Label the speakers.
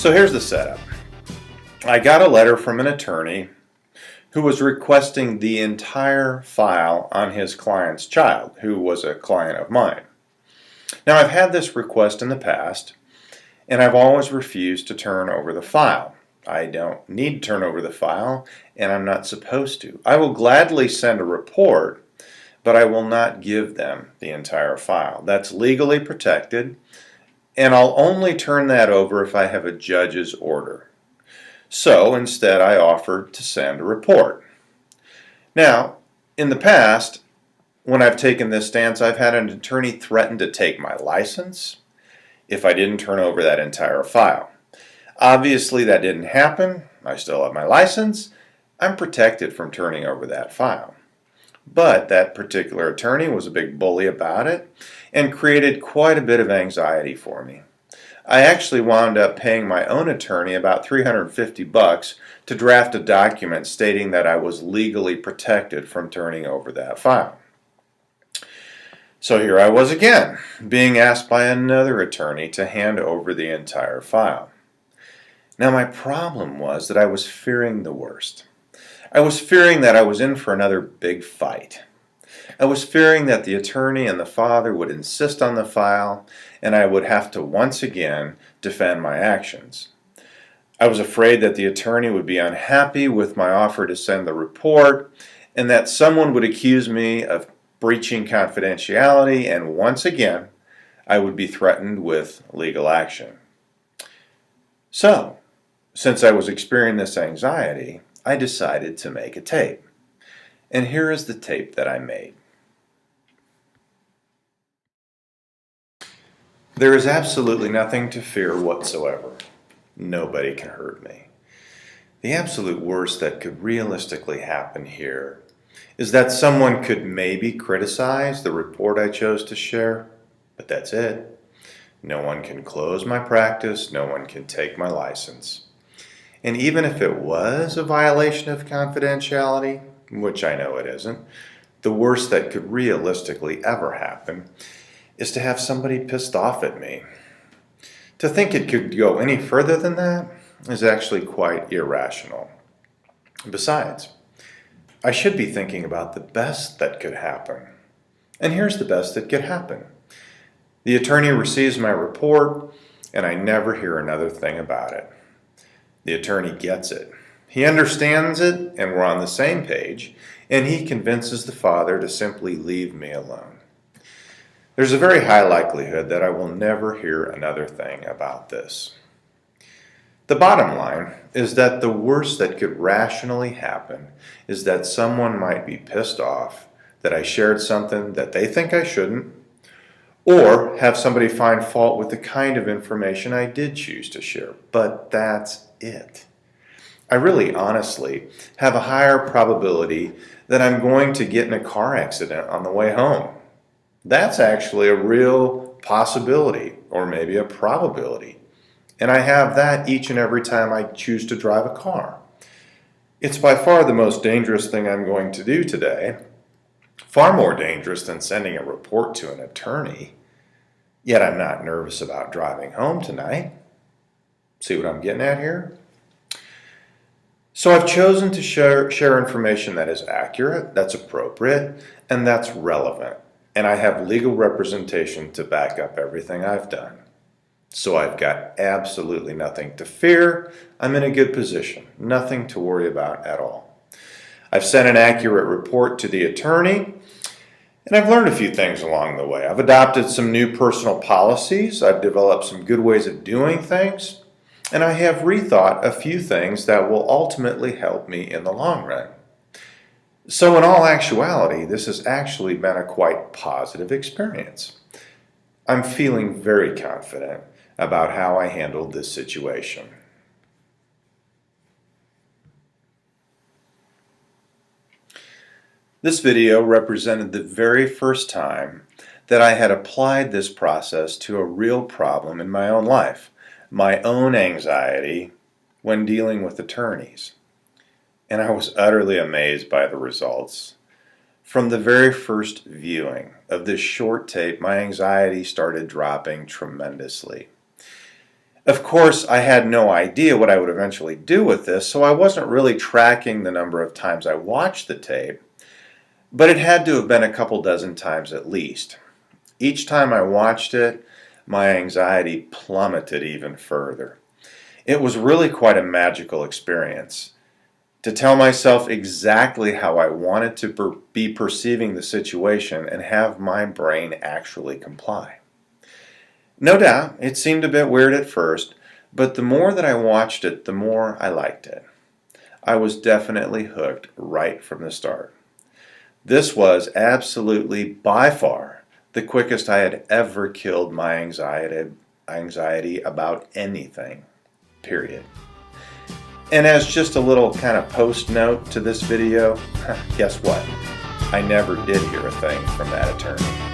Speaker 1: So here's the setup. I got a letter from an attorney who was requesting the entire file on his client's child, who was a client of mine. Now, I've had this request in the past, and I've always refused to turn over the file. I don't need to turn over the file, and I'm not supposed to. I will gladly send a report, but I will not give them the entire file. That's legally protected, and I'll only turn that over if I have a judge's order. So instead, I offered to send a report. Now, in the past, when I've taken this stance, I've had an attorney threaten to take my license if I didn't turn over that entire file. Obviously, that didn't happen. I still have my license. I'm protected from turning over that file. But that particular attorney was a big bully about it and created quite a bit of anxiety for me. I actually wound up paying my own attorney about $350 to draft a document stating that I was legally protected from turning over that file. So here I was again, being asked by another attorney to hand over the entire file. Now, my problem was that I was fearing the worst. I was fearing that I was in for another big fight. I was fearing that the attorney and the father would insist on the file, and I would have to once again defend my actions. I was afraid that the attorney would be unhappy with my offer to send the report, and that someone would accuse me of breaching confidentiality, and once again, I would be threatened with legal action. So, since I was experiencing this anxiety, I decided to make a tape. And here is the tape that I made. There is absolutely nothing to fear whatsoever. Nobody can hurt me. The absolute worst that could realistically happen here is that someone could maybe criticize the report I chose to share, but that's it. No one can close my practice, no one can take my license. And even if it was a violation of confidentiality, which I know it isn't, the worst that could realistically ever happen is to have somebody pissed off at me. To think it could go any further than that is actually quite irrational. Besides, I should be thinking about the best that could happen. And here's the best that could happen. The attorney receives my report, and I never hear another thing about it. The attorney gets it. He understands it, and we're on the same page, and he convinces the father to simply leave me alone. There's a very high likelihood that I will never hear another thing about this. The bottom line is that the worst that could rationally happen is that someone might be pissed off that I shared something that they think I shouldn't, or have somebody find fault with the kind of information I did choose to share. But that's it. I really honestly have a higher probability that I'm going to get in a car accident on the way home. That's actually a real possibility, or maybe a probability. And I have that each and every time I choose to drive a car. It's by far the most dangerous thing I'm going to do today. Far more dangerous than sending a report to an attorney. Yet I'm not nervous about driving home tonight. See what I'm getting at here? So I've chosen to share information that is accurate, that's appropriate, and that's relevant. And I have legal representation to back up everything I've done. So I've got absolutely nothing to fear. I'm in a good position. Nothing to worry about at all. I've sent an accurate report to the attorney, and I've learned a few things along the way. I've adopted some new personal policies. I've developed some good ways of doing things. And I have rethought a few things that will ultimately help me in the long run. So in all actuality, this has actually been a quite positive experience. I'm feeling very confident about how I handled this situation. This video represented the very first time that I had applied this process to a real problem in my own life, my own anxiety when dealing with attorneys. And I was utterly amazed by the results. From the very first viewing of this short tape, my anxiety started dropping tremendously. Of course, I had no idea what I would eventually do with this, so I wasn't really tracking the number of times I watched the tape, but it had to have been a couple dozen times at least. Each time I watched it, my anxiety plummeted even further. It was really quite a magical experience. To tell myself exactly how I wanted to be perceiving the situation and have my brain actually comply. No doubt, it seemed a bit weird at first, but the more that I watched it, the more I liked it. I was definitely hooked right from the start. This was absolutely, by far, the quickest I had ever killed my anxiety about anything, period. And as just a little kind of post note to this video, guess what? I never did hear a thing from that attorney.